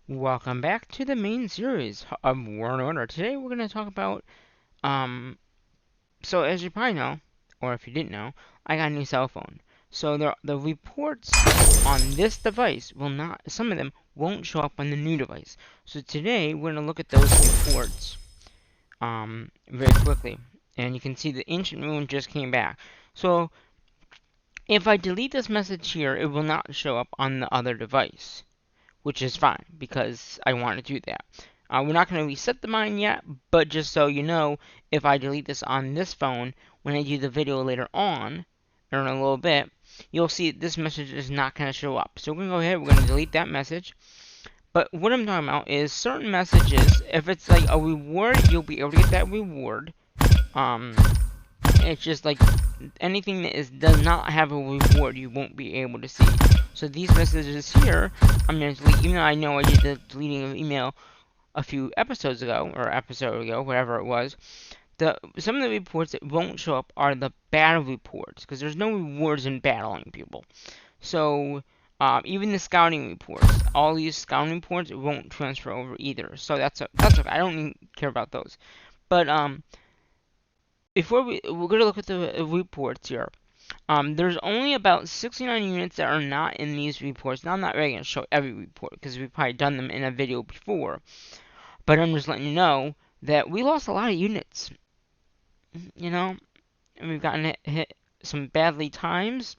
Welcome back to the main series of War and Order. Today we're going to talk about, so as you probably know, or if you didn't know, I got a new cell phone. So the reports on this device will not, some of them won't show up on the new device. So today we're going to look at those reports, very quickly. And you can see the Ancient Moon just came back. So if I delete this message here, it will not show up on the other device, which is fine because I want to do that. We're not going to reset the mine yet, but just so you know, if I delete this on this phone, when I do the video later on, or in a little bit, you'll see this message is not going to show up. So we're going to go ahead, we're going to delete that message. But what I'm talking about is certain messages, if it's like a reward, you'll be able to get that reward. Um, it's just like anything that does not have a reward, you won't be able to see. So these messages here, I'm going to delete, even though I know I did the deleting of email a few episodes ago, or episode ago, whatever it was. Some of the reports that won't show up are the battle reports, because there's no rewards in battling people. So even the scouting reports, all these scouting reports won't transfer over either. So that's okay. I don't even care about those. But before we're going to look at the reports here. There's only about 69 units that are not in these reports. Now, I'm not really going to show every report because we've probably done them in a video before. But I'm just letting you know that we lost a lot of units. You know, and we've gotten hit some badly times.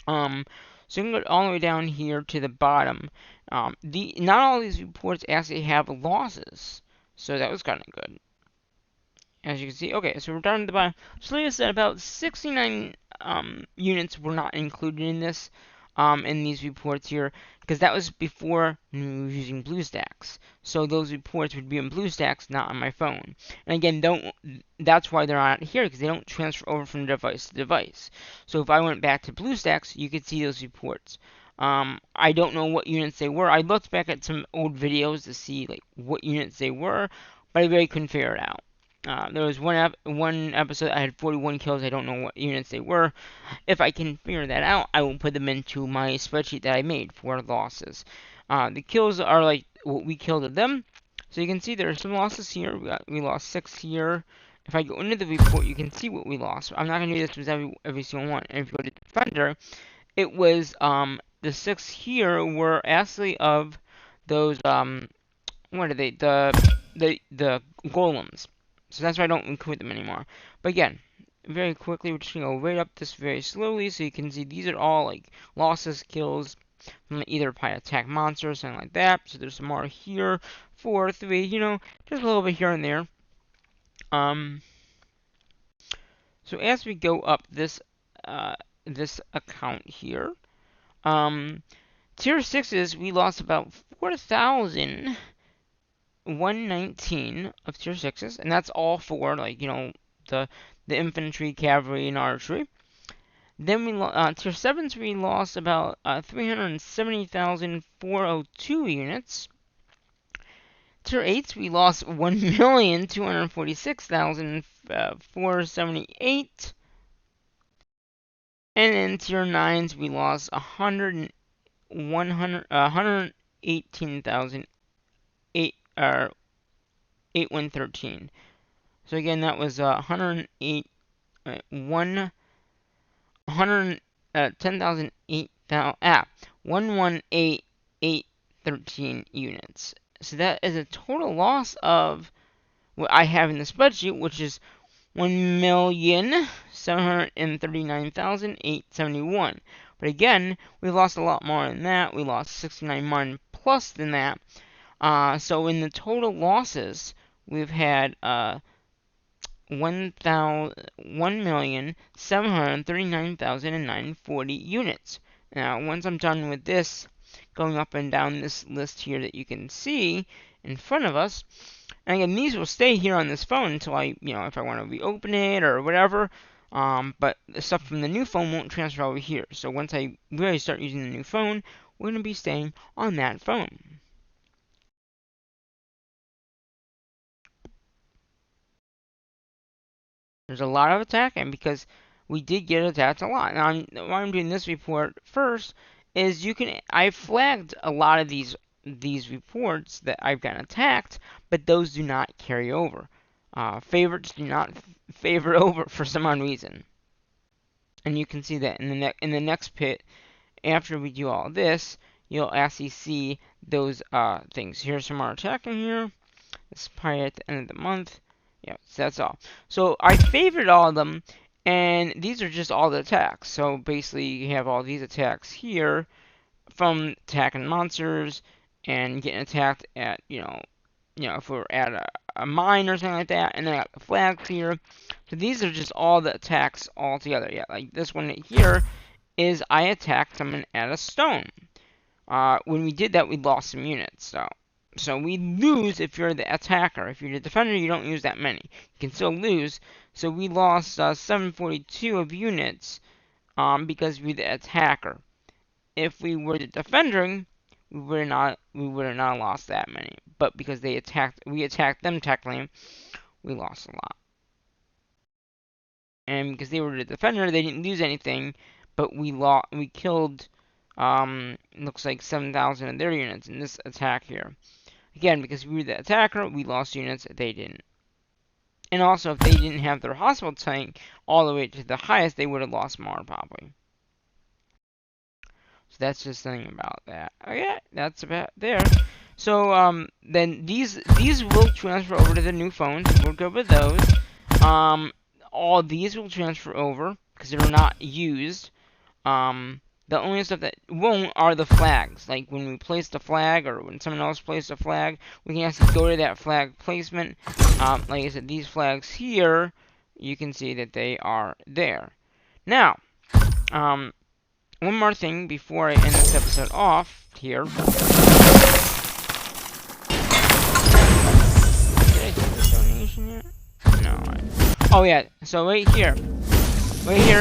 So you can go all the way down here to the bottom. Not all these reports actually have losses, so that was kind of good. As you can see, okay, so we're down to the bottom. So like I said, about 69 units were not included in these reports here, because that was before we were using BlueStacks. So those reports would be in BlueStacks, not on my phone. And again, that's why they're not here, because they don't transfer over from device to device. So if I went back to BlueStacks, you could see those reports. I don't know what units they were. I looked back at some old videos to see like what units they were, but I really couldn't figure it out. There was one episode I had 41 kills. I don't know what units they were. If I can figure that out, I will put them into my spreadsheet that I made for losses. The kills are like what we killed at them. So you can see there are some losses here. We lost 6 here. If I go into the report, you can see what we lost. I'm not going to do this with every single one. And if you go to Defender, it was the 6 here were actually of those what are they? The golems. So that's why I don't include them anymore. But again, very quickly, we're just going to go right up this very slowly so you can see these are all like losses, kills from either by attack monster or something like that. So there's some more here, 4, 3, you know, just a little bit here and there. So as we go up this account here, tier 6s, we lost about 4,119 of tier 6s, and that's all for, like, you know, the infantry, cavalry, and archery. Then tier 7s, we lost about 370,402 units. Tier 8s, we lost 1,246,478. And in tier 9s, we lost 118,113. So again, that was 108, 118,813 units. So that is a total loss of what I have in the spreadsheet, which is 1,739,871. But again, we lost a lot more than that. We lost 69 mon plus than that. So in the total losses, we've had 1,739,940 units. Now, once I'm done with this, going up and down this list here that you can see in front of us, and again, these will stay here on this phone until if I want to reopen it or whatever. But the stuff from the new phone won't transfer over here. So once I really start using the new phone, we're going to be staying on that phone. There's a lot of attacking because we did get attacked a lot. Now, why I'm doing this report first is I flagged a lot of these these reports that I've gotten attacked, but those do not carry over. Favorites do not favor over for some odd reason. And you can see that in the next pit, after we do all this, you'll actually see those things. Here's some more attacking here. This is probably at the end of the month. Yeah, so that's all. So I favored all of them, and these are just all the attacks. So basically, you have all these attacks here from attacking monsters and getting attacked at, if we're at a mine or something like that, and then I got the flags here. So these are just all the attacks all together. Yeah, like this one here is I attacked someone at a stone. When we did that, we lost some units. So we lose if you're the attacker. If you're the defender, you don't use that many. You can still lose. So we lost 742 of units because we're the attacker. If we were the defender, we would have not lost that many. But because we attacked them technically, we lost a lot. And because they were the defender, they didn't lose anything, but we killed looks like 7,000 of their units in this attack here. Again, because we were the attacker, we lost units, they didn't. And also, if they didn't have their hospital tank all the way to the highest, they would have lost more, probably. So that's just something about that. Okay, that's about there. So, then these will transfer over to the new phones. We'll go with those. All these will transfer over, because they're not used. The only stuff that won't are the flags. Like when we place the flag, or when someone else places a flag, we can actually go to that flag placement. Like I said, these flags here, you can see that they are there. Now, one more thing before I end this episode off here. Did I do the donation yet? No. Oh yeah. So right here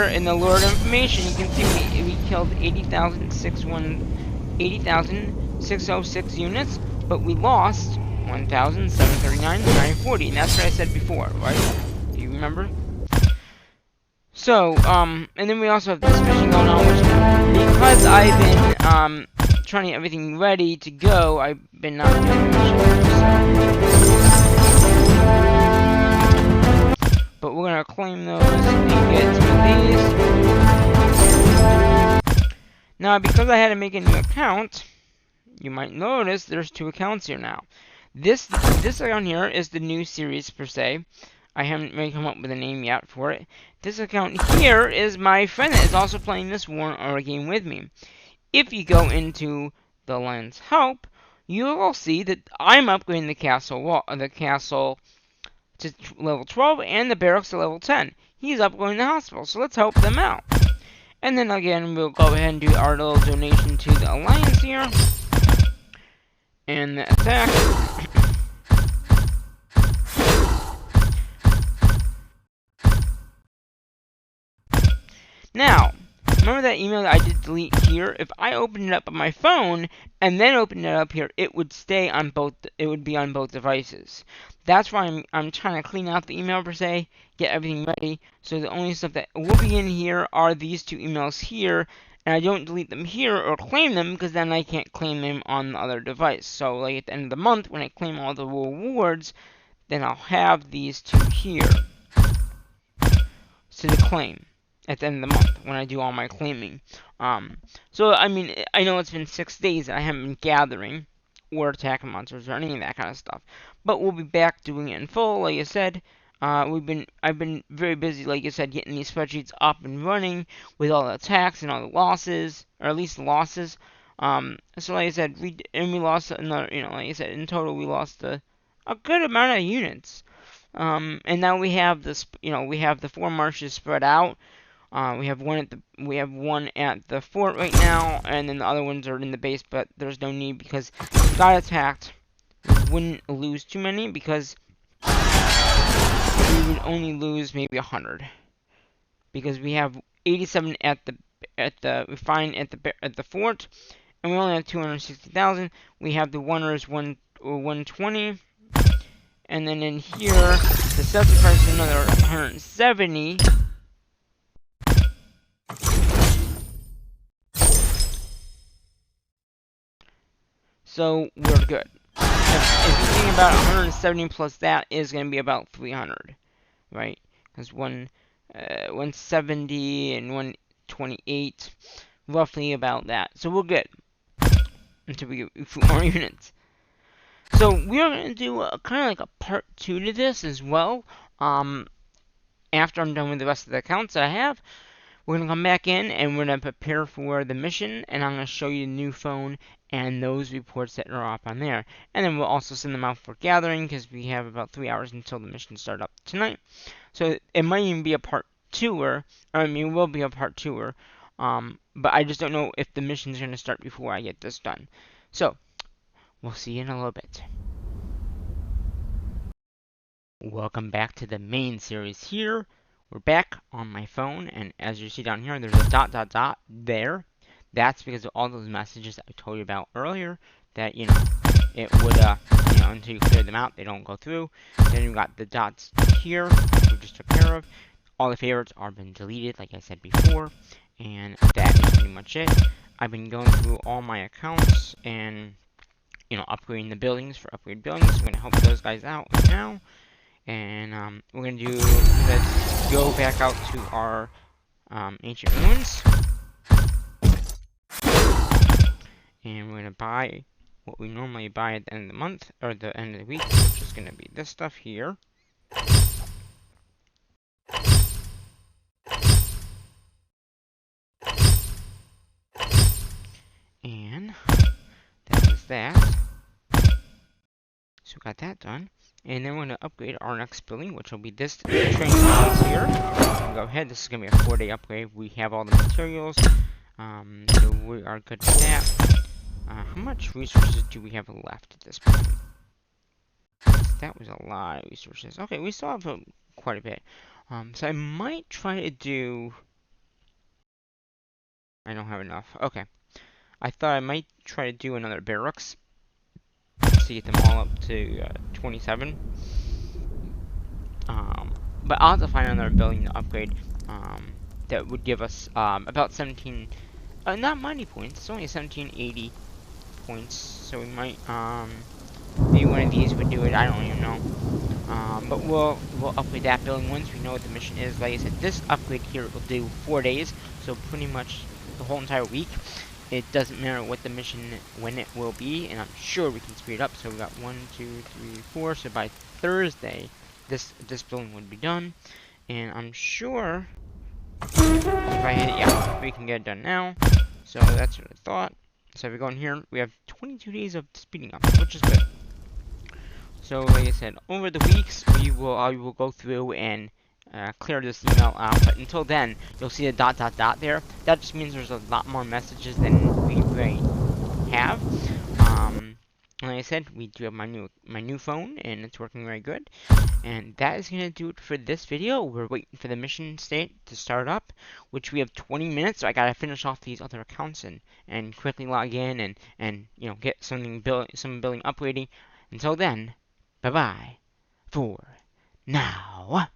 in the Lord information, you can see we killed 80,606 units, but we lost 1,739,940, and that's what I said before, right? Do you remember? So, and then we also have this mission going on, which, because I've been, trying to get everything ready to go, I've been not doing the mission, but we're going to claim those and get some of these. Now, because I had to make a new account, you might notice there's two accounts here now. This account here is the new series, per se. I haven't really come up with a name yet for it. This account here is my friend that is also playing this War Aura game with me. If you go into the Lion's Help, you will see that I'm upgrading the castle to level 12 and the barracks to level 10. He's upgrading the hospital, so let's help them out. And then again, we'll go ahead and do our little donation to the Alliance here. And the attack. Now, remember that email that I did delete here? If I opened it up on my phone and then opened it up here, it would stay on both. It would be on both devices. That's why I'm trying to clean out the email, per se, get everything ready. So the only stuff that will be in here are these two emails here, and I don't delete them here or claim them, because then I can't claim them on the other device. So like at the end of the month, when I claim all the rewards, then I'll have these two here to claim at the end of the month when I do all my claiming. So I mean, I know it's been 6 days and I haven't been gathering or attacking monsters or any of that kind of stuff, but we'll be back doing it in full. Like I said, I've been very busy, like I said, getting these spreadsheets up and running with all the attacks and all the losses, or at least the losses. So like I said, we lost another, like I said, in total we lost a good amount of units. And now we have this, we have the 4 marshes spread out. We have one at the fort right now, and then the other ones are in the base, but there's no need because if we got attacked, we wouldn't lose too many because we would only lose maybe 100 because we have 87 at the fort, and we only have 260,000. We have the Wanderers 120, and then in here the Celtic price is another 170. So we're good. If you think about 170 plus that is going to be about 300, right? Because 170 and 128, roughly about that. So we're good until we get a few more units. So we are going to do kind of like a part 2 to this as well. After I'm done with the rest of the accounts I have, we're going to come back in and we're going to prepare for the mission, and I'm going to show you the new phone and those reports that are up on there. And then we'll also send them out for gathering because we have about 3 hours until the mission starts up tonight. So it might even be a part 2er. I mean, it will be a part 2er. But I just don't know if the mission's going to start before I get this done. So, we'll see you in a little bit. Welcome back to the main series here. We're back on my phone, and as you see down here, there's a dot dot dot there. That's because of all those messages that I told you about earlier, that, you know, it would, you know, until you clear them out, they don't go through. Then you've got the dots here, we just took care of. All the favorites are been deleted, like I said before, and that is pretty much it. I've been going through all my accounts and, you know, upgrading the buildings for upgrade buildings. So I'm going to help those guys out now. And we're going to do, let's go back out to our ancient ruins. And we're going to buy what we normally buy at the end of the month, or the end of the week, which is going to be this stuff here. And that is that. So we got that done. And then we're going to upgrade our next building, which will be this training house here. Go ahead, this is going to be a 4-day upgrade. We have all the materials, so we are good with that. How much resources do we have left at this point? That was a lot of resources. Okay, we still have quite a bit. So I might try to do... I don't have enough. Okay. I thought I might try to do another barracks to get them all up to 27. But I'll have to find another building to upgrade that would give us about 17, not mighty points, it's only 1780 points, so we might, maybe one of these would do it, I don't even know. But we'll upgrade that building once we know what the mission is. Like I said, this upgrade here will do 4 days, so pretty much the whole entire week. It doesn't matter what the mission, when it will be, and I'm sure we can speed it up. So we got 1, 2, 3, 4, so by Thursday, this building would be done, and I'm sure if I hit it, yeah, we can get it done now. So that's what I thought. So if we go in here, we have 22 days of speeding up, which is good. So like I said, over the weeks, I will go through and clear this email out. But until then, you'll see a dot dot dot there. That just means there's a lot more messages than we really have. Like I said, we do have my new phone, and it's working very good. And that is gonna do it for this video. We're waiting for the mission state to start up, which we have 20 minutes. So I gotta finish off these other accounts and quickly log in and you know, get some building upgrading. Until then, bye bye for now.